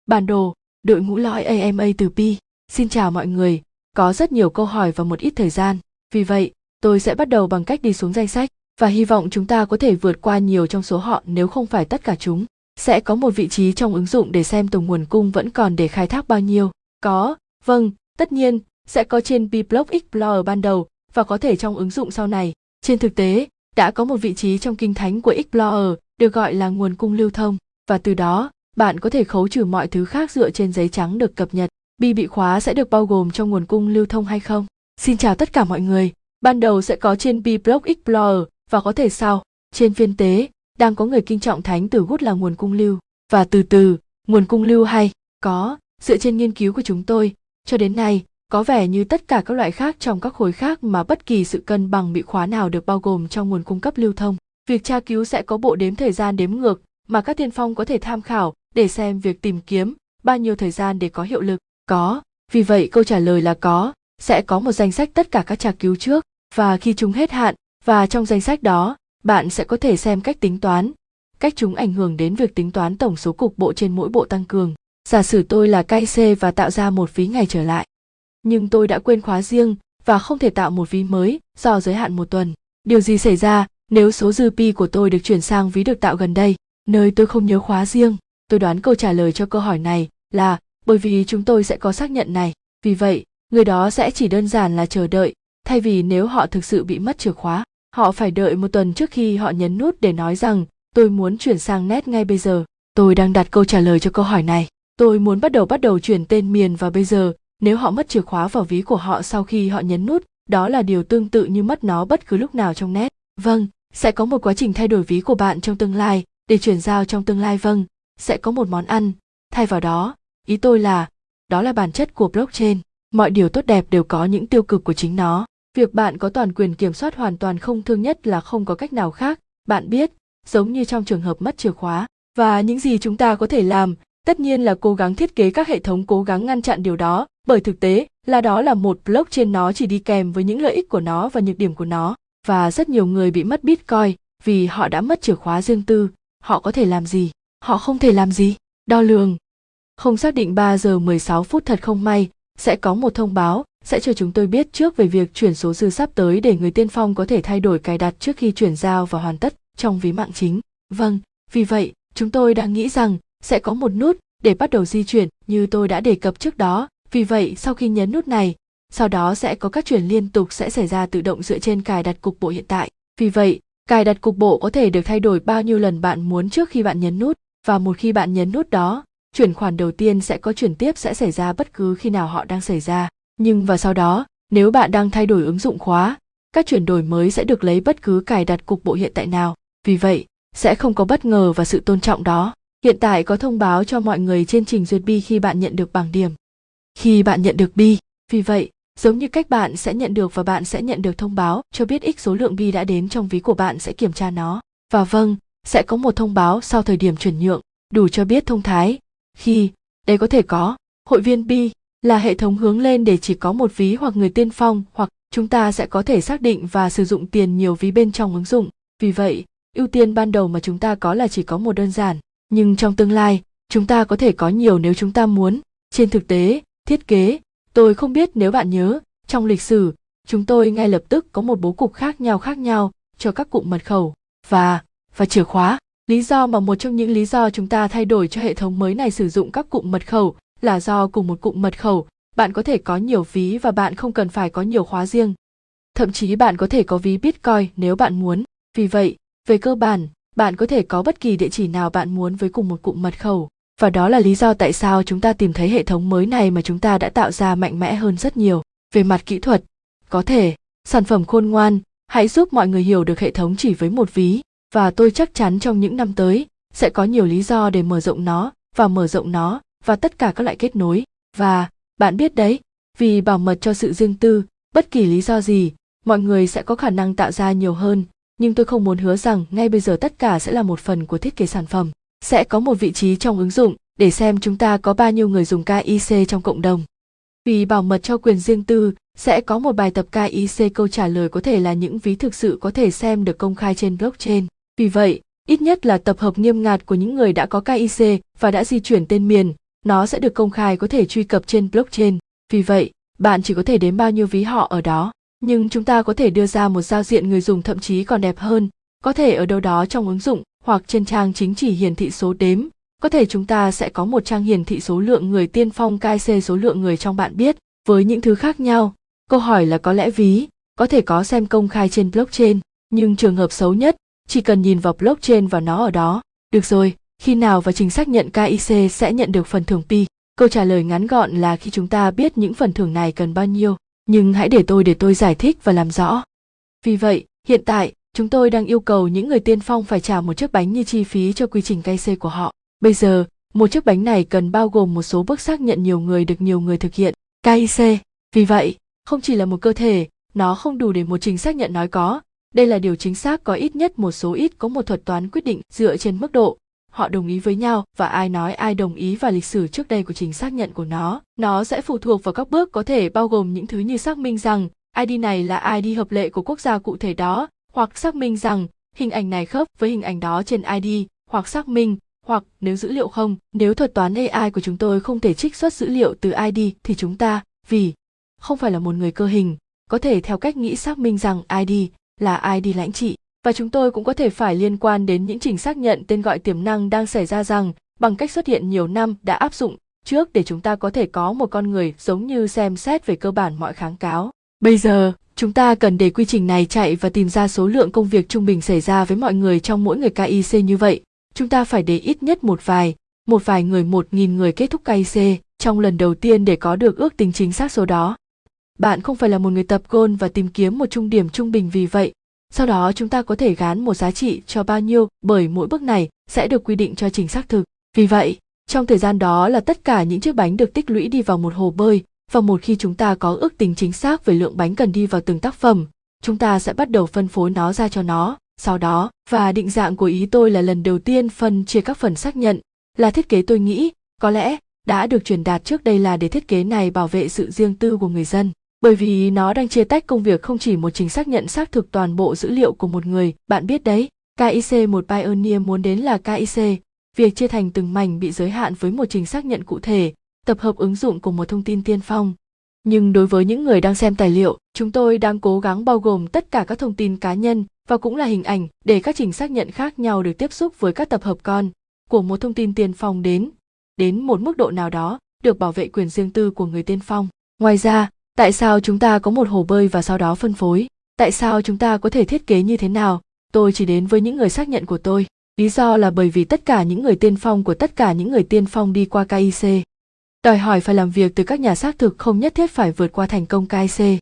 Bản đồ, đội ngũ lõi AMA từ Pi. Xin chào mọi người, có rất nhiều câu hỏi và một ít thời gian. Vì vậy, tôi sẽ bắt đầu bằng cách đi xuống danh sách và hy vọng chúng ta có thể vượt qua nhiều trong số họ nếu không phải tất cả chúng. Sẽ có một vị trí trong ứng dụng để xem tổng nguồn cung vẫn còn để khai thác bao nhiêu. Có, vâng, tất nhiên, sẽ có trên Pi-block Explorer ban đầu và có thể trong ứng dụng sau này. Trên thực tế, đã có một vị trí trong kinh thánh của Explorer được gọi là nguồn cung lưu thông và từ đó, bạn có thể khấu trừ mọi thứ khác dựa trên giấy trắng được cập nhật. Pi bị khóa sẽ được bao gồm trong nguồn cung lưu thông hay không? Xin chào tất cả mọi người. Ban đầu sẽ có trên Pi-block Explorer và có thể sau. Trên phiên tế, đang có người kinh trọng thánh từ gút là nguồn cung lưu. Và từ từ, nguồn cung lưu hay có, dựa trên nghiên cứu của chúng tôi, cho đến nay, có vẻ như tất cả các loại khác trong các khối khác mà bất kỳ sự cân bằng bị khóa nào được bao gồm trong nguồn cung cấp lưu thông. Việc tra cứu sẽ có bộ đếm thời gian đếm ngược mà các tiên phong có thể tham khảo để xem việc tìm kiếm bao nhiêu thời gian để có hiệu lực. Có, vì vậy câu trả lời là có, sẽ có một danh sách tất cả các tra cứu trước, và khi chúng hết hạn, và trong danh sách đó, bạn sẽ có thể xem cách tính toán, cách chúng ảnh hưởng đến việc tính toán tổng số cục bộ trên mỗi bộ tăng cường. Giả sử tôi là KIC và tạo ra một ví ngày trở lại. Nhưng tôi đã quên khóa riêng và không thể tạo một ví mới do giới hạn một tuần. Điều gì xảy ra nếu số dư pi của tôi được chuyển sang ví được tạo gần đây, nơi tôi không nhớ khóa riêng? Tôi đoán câu trả lời cho câu hỏi này là bởi vì chúng tôi sẽ có xác nhận này. Vì vậy, người đó sẽ chỉ đơn giản là chờ đợi, thay vì nếu họ thực sự bị mất chìa khóa. Họ phải đợi một tuần trước khi họ nhấn nút để nói rằng tôi muốn chuyển sang net ngay bây giờ. Tôi đang đặt câu trả lời cho câu hỏi này. Tôi muốn bắt đầu chuyển tên miền vào bây giờ. Nếu họ mất chìa khóa vào ví của họ sau khi họ nhấn nút, đó là điều tương tự như mất nó bất cứ lúc nào trong net. Vâng, sẽ có một quá trình thay đổi ví của bạn trong tương lai, để chuyển giao trong tương lai. Vâng, sẽ có một món ăn. Thay vào đó, ý tôi là, đó là bản chất của blockchain. Mọi điều tốt đẹp đều có những tiêu cực của chính nó. Việc bạn có toàn quyền kiểm soát hoàn toàn không thương nhất là không có cách nào khác, bạn biết, giống như trong trường hợp mất chìa khóa. Và những gì chúng ta có thể làm, tất nhiên là cố gắng thiết kế các hệ thống cố gắng ngăn chặn điều đó, bởi thực tế là đó là một blockchain, nó chỉ đi kèm với những lợi ích của nó và nhược điểm của nó. Và rất nhiều người bị mất Bitcoin vì họ đã mất chìa khóa riêng tư. Họ có thể làm gì? Họ không thể làm gì? Đo lường. Không xác định 3 giờ 16 phút thật không may, sẽ có một thông báo, sẽ cho chúng tôi biết trước về việc chuyển số dư sắp tới để người tiên phong có thể thay đổi cài đặt trước khi chuyển giao và hoàn tất trong ví mạng chính. Vâng, vì vậy, chúng tôi đã nghĩ rằng sẽ có một nút để bắt đầu di chuyển như tôi đã đề cập trước đó. Vì vậy, sau khi nhấn nút này, sau đó sẽ có các chuyển liên tục sẽ xảy ra tự động dựa trên cài đặt cục bộ hiện tại. Vì vậy, cài đặt cục bộ có thể được thay đổi bao nhiêu lần bạn muốn trước khi bạn nhấn nút, và một khi bạn nhấn nút đó, chuyển khoản đầu tiên sẽ có chuyển tiếp sẽ xảy ra bất cứ khi nào họ đang xảy ra. Nhưng và sau đó, nếu bạn đang thay đổi ứng dụng khóa, các chuyển đổi mới sẽ được lấy bất cứ cài đặt cục bộ hiện tại nào. Vì vậy, sẽ không có bất ngờ và sự tôn trọng đó. Hiện tại có thông báo cho mọi người trên trình duyệt Pi khi bạn nhận được bảng điểm. Khi bạn nhận được Pi, vì vậy, giống như cách bạn sẽ nhận được và bạn sẽ nhận được thông báo cho biết x số lượng Pi đã đến trong ví của bạn sẽ kiểm tra nó. Và vâng, sẽ có một thông báo sau thời điểm chuyển nhượng, đủ cho biết thông thái. Khi, đây có thể có, hội viên Pi là hệ thống hướng lên để chỉ có một ví hoặc người tiên phong, hoặc chúng ta sẽ có thể xác định và sử dụng tiền nhiều ví bên trong ứng dụng. Vì vậy, ưu tiên ban đầu mà chúng ta có là chỉ có một đơn giản. Nhưng trong tương lai, chúng ta có thể có nhiều nếu chúng ta muốn. Trên thực tế, thiết kế, tôi không biết nếu bạn nhớ, trong lịch sử, chúng tôi ngay lập tức có một bố cục khác nhau cho các cụm mật khẩu và chìa khóa. Lý do mà một trong những lý do chúng ta thay đổi cho hệ thống mới này sử dụng các cụm mật khẩu là do cùng một cụm mật khẩu, bạn có thể có nhiều ví và bạn không cần phải có nhiều khóa riêng. Thậm chí bạn có thể có ví Bitcoin nếu bạn muốn. Vì vậy, về cơ bản, bạn có thể có bất kỳ địa chỉ nào bạn muốn với cùng một cụm mật khẩu. Và đó là lý do tại sao chúng ta tìm thấy hệ thống mới này mà chúng ta đã tạo ra mạnh mẽ hơn rất nhiều. Về mặt kỹ thuật, có thể, sản phẩm khôn ngoan, hãy giúp mọi người hiểu được hệ thống chỉ với một ví. Và tôi chắc chắn trong những năm tới, sẽ có nhiều lý do để mở rộng nó, và tất cả các loại kết nối. Và, bạn biết đấy, vì bảo mật cho sự riêng tư, bất kỳ lý do gì, mọi người sẽ có khả năng tạo ra nhiều hơn. Nhưng tôi không muốn hứa rằng ngay bây giờ tất cả sẽ là một phần của thiết kế sản phẩm. Sẽ có một vị trí trong ứng dụng để xem chúng ta có bao nhiêu người dùng KIC trong cộng đồng. Vì bảo mật cho quyền riêng tư, sẽ có một bài tập KIC, câu trả lời có thể là những ví thực sự có thể xem được công khai trên blockchain. Vì vậy, ít nhất là tập hợp nghiêm ngặt của những người đã có KIC và đã di chuyển tên miền, nó sẽ được công khai có thể truy cập trên blockchain. Vì vậy, bạn chỉ có thể đếm bao nhiêu ví họ ở đó. Nhưng chúng ta có thể đưa ra một giao diện người dùng thậm chí còn đẹp hơn, có thể ở đâu đó trong ứng dụng hoặc trên trang chính chỉ hiển thị số đếm. Có thể chúng ta sẽ có một trang hiển thị số lượng người tiên phong KIC, số lượng người trong bạn biết, với những thứ khác nhau. Câu hỏi là có lẽ ví có thể có xem công khai trên blockchain, nhưng trường hợp xấu nhất, chỉ cần nhìn vào blockchain và nó ở đó. Được rồi, khi nào và trình xác nhận KIC sẽ nhận được phần thưởng Pi? Câu trả lời ngắn gọn là khi chúng ta biết những phần thưởng này cần bao nhiêu. Nhưng hãy để tôi giải thích và làm rõ. Vì vậy, hiện tại, chúng tôi đang yêu cầu những người tiên phong phải trả một chiếc bánh như chi phí cho quy trình KIC của họ. Bây giờ, một chiếc bánh này cần bao gồm một số bước xác nhận nhiều người được nhiều người thực hiện KIC. Vì vậy, không chỉ là một cơ thể, nó không đủ để một trình xác nhận nói có. Đây là điều chính xác, có ít nhất một số ít có một thuật toán quyết định dựa trên mức độ họ đồng ý với nhau và ai nói ai đồng ý và lịch sử trước đây của trình xác nhận của nó. Nó sẽ phụ thuộc vào các bước có thể bao gồm những thứ như xác minh rằng ID này là ID hợp lệ của quốc gia cụ thể đó, hoặc xác minh rằng hình ảnh này khớp với hình ảnh đó trên ID, hoặc xác minh, hoặc nếu dữ liệu không, nếu thuật toán AI của chúng tôi không thể trích xuất dữ liệu từ ID thì chúng ta, vì không phải là một người cơ hình, có thể theo cách nghĩ xác minh rằng ID là ID lãnh trị. Và chúng tôi cũng có thể phải liên quan đến những trình xác nhận tên gọi tiềm năng đang xảy ra rằng bằng cách xuất hiện nhiều năm đã áp dụng trước để chúng ta có thể có một con người giống như xem xét về cơ bản mọi kháng cáo. Bây giờ, chúng ta cần để quy trình này chạy và tìm ra số lượng công việc trung bình xảy ra với mọi người trong mỗi người KIC như vậy. Chúng ta phải để ít nhất một vài người 1.000 người kết thúc KIC trong lần đầu tiên để có được ước tính chính xác số đó. Bạn không phải là một người tập gôn và tìm kiếm một trung điểm trung bình, vì vậy sau đó chúng ta có thể gán một giá trị cho bao nhiêu bởi mỗi bước này sẽ được quy định cho trình xác thực. Vì vậy, trong thời gian đó là tất cả những chiếc bánh được tích lũy đi vào một hồ bơi, và một khi chúng ta có ước tính chính xác về lượng bánh cần đi vào từng tác phẩm, chúng ta sẽ bắt đầu phân phối nó ra cho nó. Sau đó, và định dạng của ý tôi là lần đầu tiên phân chia các phần xác nhận, là thiết kế tôi nghĩ, có lẽ, đã được truyền đạt trước đây là để thiết kế này bảo vệ sự riêng tư của người dân. Bởi vì nó đang chia tách công việc, không chỉ một trình xác nhận xác thực toàn bộ dữ liệu của một người, bạn biết đấy, KIC một pioneer muốn đến là KIC, việc chia thành từng mảnh bị giới hạn với một trình xác nhận cụ thể, tập hợp ứng dụng của một thông tin tiên phong. Nhưng đối với những người đang xem tài liệu, chúng tôi đang cố gắng bao gồm tất cả các thông tin cá nhân và cũng là hình ảnh để các trình xác nhận khác nhau được tiếp xúc với các tập hợp con của một thông tin tiên phong đến một mức độ nào đó, được bảo vệ quyền riêng tư của người tiên phong. Ngoài ra, tại sao chúng ta có một hồ bơi và sau đó phân phối? Tại sao chúng ta có thể thiết kế như thế nào? Tôi chỉ đến với những người xác nhận của tôi. Lý do là bởi vì tất cả những người tiên phong của tất cả những người tiên phong đi qua KIC. Đòi hỏi phải làm việc từ các nhà xác thực không nhất thiết phải vượt qua thành công KIC.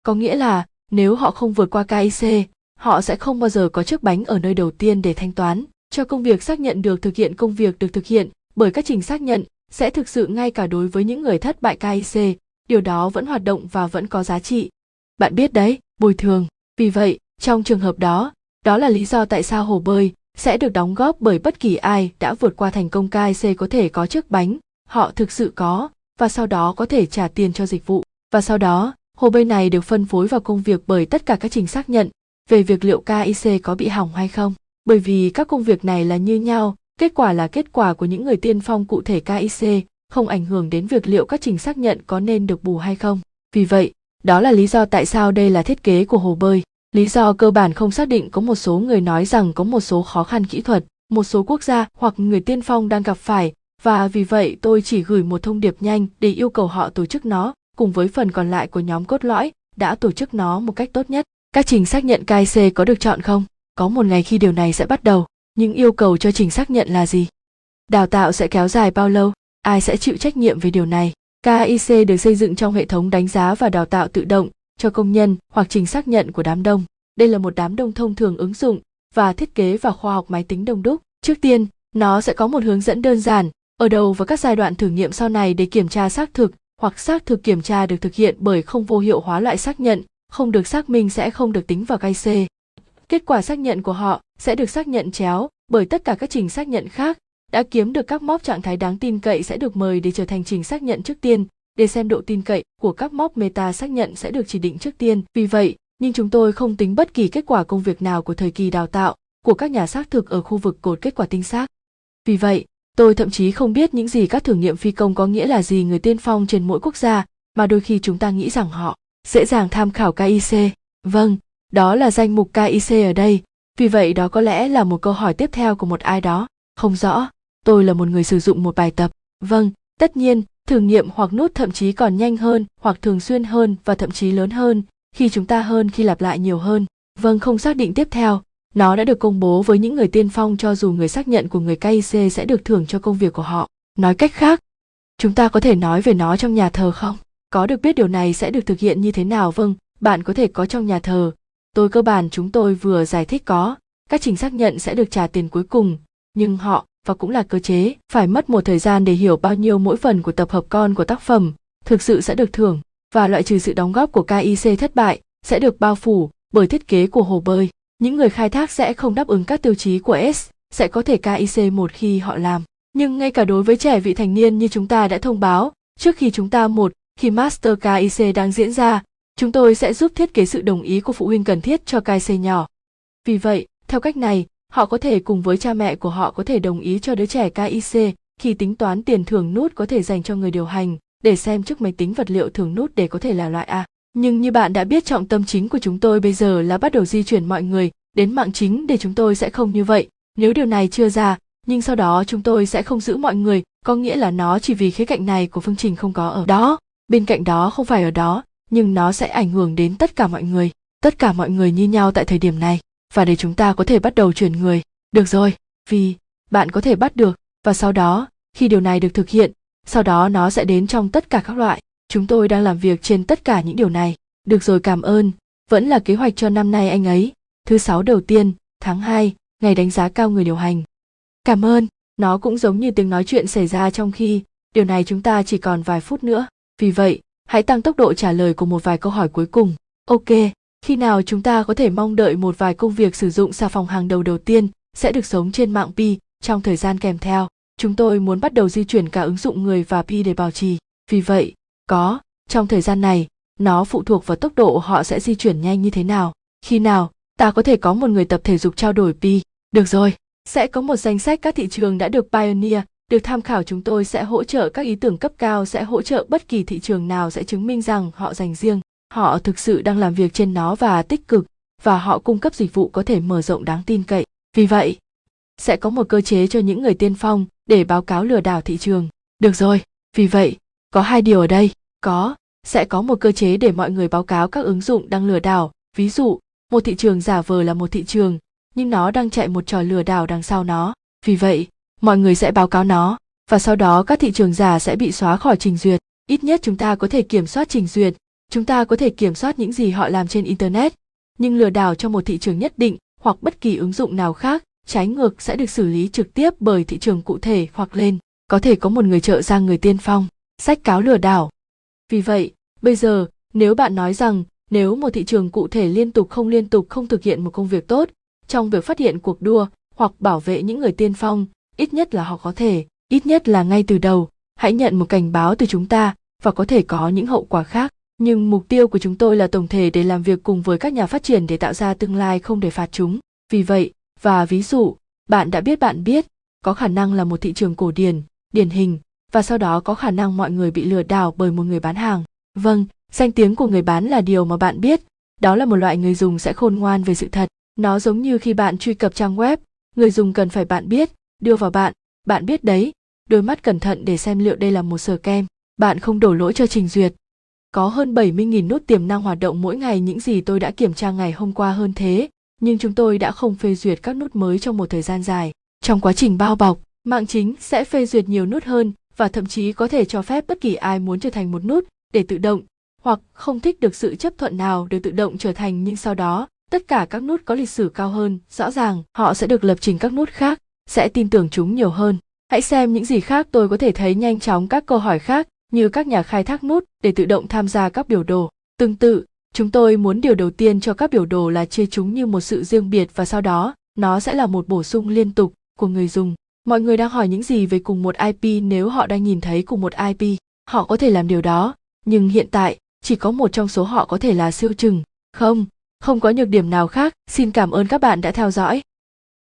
Có nghĩa là, nếu họ không vượt qua KIC, họ sẽ không bao giờ có chiếc bánh ở nơi đầu tiên để thanh toán cho công việc xác nhận được thực hiện. Công việc được thực hiện bởi các trình xác nhận sẽ thực sự ngay cả đối với những người thất bại KIC, điều đó vẫn hoạt động và vẫn có giá trị. Bạn biết đấy, bồi thường. Vì vậy, trong trường hợp đó, đó là lý do tại sao hồ bơi sẽ được đóng góp bởi bất kỳ ai đã vượt qua thành công KIC có thể có chiếc bánh, họ thực sự có, và sau đó có thể trả tiền cho dịch vụ. Và sau đó, hồ bơi này được phân phối vào công việc bởi tất cả các trình xác nhận về việc liệu KIC có bị hỏng hay không. Bởi vì các công việc này là như nhau, kết quả là kết quả của những người tiên phong cụ thể KIC, không ảnh hưởng đến việc liệu các trình xác nhận có nên được bù hay không. Vì vậy, đó là lý do tại sao đây là thiết kế của hồ bơi. Lý do cơ bản không xác định, có một số người nói rằng có một số khó khăn kỹ thuật, một số quốc gia hoặc người tiên phong đang gặp phải, và vì vậy tôi chỉ gửi một thông điệp nhanh để yêu cầu họ tổ chức nó, cùng với phần còn lại của nhóm cốt lõi, đã tổ chức nó một cách tốt nhất. Các trình xác nhận KIC có được chọn không? Có một ngày khi điều này sẽ bắt đầu. Những yêu cầu cho trình xác nhận là gì? Đào tạo sẽ kéo dài bao lâu? Ai sẽ chịu trách nhiệm về điều này? KIC được xây dựng trong hệ thống đánh giá và đào tạo tự động cho công nhân hoặc trình xác nhận của đám đông. Đây là một đám đông thông thường ứng dụng và thiết kế và khoa học máy tính đông đúc. Trước tiên, nó sẽ có một hướng dẫn đơn giản ở đầu và các giai đoạn thử nghiệm sau này để kiểm tra xác thực, hoặc xác thực kiểm tra được thực hiện bởi không vô hiệu hóa loại xác nhận, không được xác minh sẽ không được tính vào KIC. Kết quả xác nhận của họ sẽ được xác nhận chéo bởi tất cả các trình xác nhận khác đã kiếm được các mốc trạng thái đáng tin cậy sẽ được mời để trở thành trình xác nhận trước tiên, để xem độ tin cậy của các mốc meta xác nhận sẽ được chỉ định trước tiên. Vì vậy, nhưng chúng tôi không tính bất kỳ kết quả công việc nào của thời kỳ đào tạo của các nhà xác thực ở khu vực cột kết quả tinh xác. Vì vậy, Tôi thậm chí không biết những gì các thử nghiệm phi công có nghĩa là gì người tiên phong trên mỗi quốc gia, mà đôi khi chúng ta nghĩ rằng họ dễ dàng tham khảo KIC. Vâng, đó là danh mục KIC ở đây, vì vậy đó có lẽ là một câu hỏi tiếp theo của một ai đó. Không rõ, tôi là một người sử dụng một bài tập. Vâng, tất nhiên, thử nghiệm hoặc nút thậm chí còn nhanh hơn, hoặc thường xuyên hơn và thậm chí lớn hơn, khi chúng ta hơn khi lặp lại nhiều hơn. Vâng, không xác định tiếp theo. Nó đã được công bố với những người tiên phong cho dù người xác nhận của người KIC sẽ được thưởng cho công việc của họ. Nói cách khác, chúng ta có thể nói về nó trong nhà thờ không? Có được biết điều này sẽ được thực hiện như thế nào? Vâng, bạn có thể có trong nhà thờ. Cơ bản chúng tôi vừa giải thích có, các trình xác nhận sẽ được trả tiền cuối cùng, nhưng họ, và cũng là cơ chế, phải mất một thời gian để hiểu bao nhiêu mỗi phần của tập hợp con của tác phẩm, thực sự sẽ được thưởng, và loại trừ sự đóng góp của KIC thất bại, sẽ được bao phủ bởi thiết kế của hồ bơi. Những người khai thác sẽ không đáp ứng các tiêu chí của S, sẽ có thể KIC một khi họ làm. Nhưng ngay cả đối với trẻ vị thành niên như chúng ta đã thông báo, trước khi khi Master KIC đang diễn ra, chúng tôi sẽ giúp thiết kế sự đồng ý của phụ huynh cần thiết cho KIC nhỏ. Vì vậy, theo cách này, họ có thể cùng với cha mẹ của họ có thể đồng ý cho đứa trẻ KIC khi tính toán tiền thưởng nút có thể dành cho người điều hành, để xem chiếc máy tính vật liệu thưởng nút để có thể là loại A. Nhưng như bạn đã biết, trọng tâm chính của chúng tôi bây giờ là bắt đầu di chuyển mọi người đến mạng chính, để chúng tôi sẽ không như vậy nếu điều này chưa ra, nhưng sau đó chúng tôi sẽ không giữ mọi người, có nghĩa là nó chỉ vì khía cạnh này của phương trình không có ở đó, bên cạnh đó không phải ở đó, nhưng nó sẽ ảnh hưởng đến tất cả mọi người như nhau tại thời điểm này, và để chúng ta có thể bắt đầu chuyển người. Được rồi, vì bạn có thể bắt được, và sau đó, khi điều này được thực hiện, sau đó nó sẽ đến trong tất cả các loại. Chúng tôi đang làm việc trên tất cả những điều này. Được rồi, cảm ơn. Vẫn là kế hoạch cho năm nay anh ấy. Thứ Sáu đầu tiên, tháng 2, ngày đánh giá cao người điều hành. Cảm ơn. Nó cũng giống như tiếng nói chuyện xảy ra trong khi điều này chúng ta chỉ còn vài phút nữa. Vì vậy, hãy tăng tốc độ trả lời của một vài câu hỏi cuối cùng. Ok, khi nào chúng ta có thể mong đợi một vài công việc sử dụng xà phòng hàng đầu tiên sẽ được sống trên mạng Pi trong thời gian kèm theo? Chúng tôi muốn bắt đầu di chuyển cả ứng dụng người và Pi để bảo trì. Vì vậy, trong thời gian này, nó phụ thuộc vào tốc độ họ sẽ di chuyển nhanh như thế nào. Khi nào, ta có thể có một người tập thể dục trao đổi Pi. Được rồi, sẽ có một danh sách các thị trường đã được Pioneer, được tham khảo. Chúng tôi sẽ hỗ trợ các ý tưởng cấp cao, sẽ hỗ trợ bất kỳ thị trường nào sẽ chứng minh rằng họ dành riêng. Họ thực sự đang làm việc trên nó và tích cực, và họ cung cấp dịch vụ có thể mở rộng đáng tin cậy. Vì vậy, sẽ có một cơ chế cho những người tiên phong để báo cáo lừa đảo thị trường. Được rồi, vì vậy, có hai điều ở đây. Sẽ có một cơ chế để mọi người báo cáo các ứng dụng đang lừa đảo. Ví dụ, một thị trường giả vờ là một thị trường, nhưng nó đang chạy một trò lừa đảo đằng sau nó. Vì vậy, mọi người sẽ báo cáo nó, và sau đó các thị trường giả sẽ bị xóa khỏi trình duyệt. Ít nhất chúng ta có thể kiểm soát trình duyệt, chúng ta có thể kiểm soát những gì họ làm trên Internet, nhưng lừa đảo cho một thị trường nhất định hoặc bất kỳ ứng dụng nào khác, trái ngược sẽ được xử lý trực tiếp bởi thị trường cụ thể hoặc lên. Có thể có một người trợ ra người tiên phong, sách cáo lừa đảo. Vì vậy, bây giờ, nếu bạn nói rằng nếu một thị trường cụ thể liên tục không thực hiện một công việc tốt trong việc phát hiện cuộc đua hoặc bảo vệ những người tiên phong, ít nhất là họ có thể, ít nhất là ngay từ đầu, hãy nhận một cảnh báo từ chúng ta và có thể có những hậu quả khác. Nhưng mục tiêu của chúng tôi là tổng thể để làm việc cùng với các nhà phát triển để tạo ra tương lai không để phạt chúng. Vì vậy, và ví dụ, bạn biết, có khả năng là một thị trường cổ điển hình, và sau đó có khả năng mọi người bị lừa đảo bởi một người bán hàng. Vâng, danh tiếng của người bán là điều mà bạn biết, đó là một loại người dùng sẽ khôn ngoan về sự thật. Nó giống như khi bạn truy cập trang web, người dùng cần phải bạn biết, đưa vào bạn biết đấy, đôi mắt cẩn thận để xem liệu đây là một scam. Bạn không đổ lỗi cho trình duyệt. Có hơn 70.000 nút tiềm năng hoạt động mỗi ngày, những gì tôi đã kiểm tra ngày hôm qua hơn thế, nhưng chúng tôi đã không phê duyệt các nút mới trong một thời gian dài. Trong quá trình bao bọc, mạng chính sẽ phê duyệt nhiều nút hơn và thậm chí có thể cho phép bất kỳ ai muốn trở thành một nút để tự động, hoặc không thích được sự chấp thuận nào được tự động trở thành, nhưng sau đó, tất cả các nút có lịch sử cao hơn, rõ ràng, họ sẽ được lập trình các nút khác, sẽ tin tưởng chúng nhiều hơn. Hãy xem những gì khác tôi có thể thấy nhanh chóng các câu hỏi khác, như các nhà khai thác nút để tự động tham gia các biểu đồ. Tương tự, chúng tôi muốn điều đầu tiên cho các biểu đồ là chia chúng như một sự riêng biệt và sau đó, nó sẽ là một bổ sung liên tục của người dùng. Mọi người đang hỏi những gì về cùng một IP nếu họ đang nhìn thấy cùng một IP. Họ có thể làm điều đó, nhưng hiện tại, chỉ có một trong số họ có thể là siêu chừng. Không có nhược điểm nào khác. Xin cảm ơn các bạn đã theo dõi.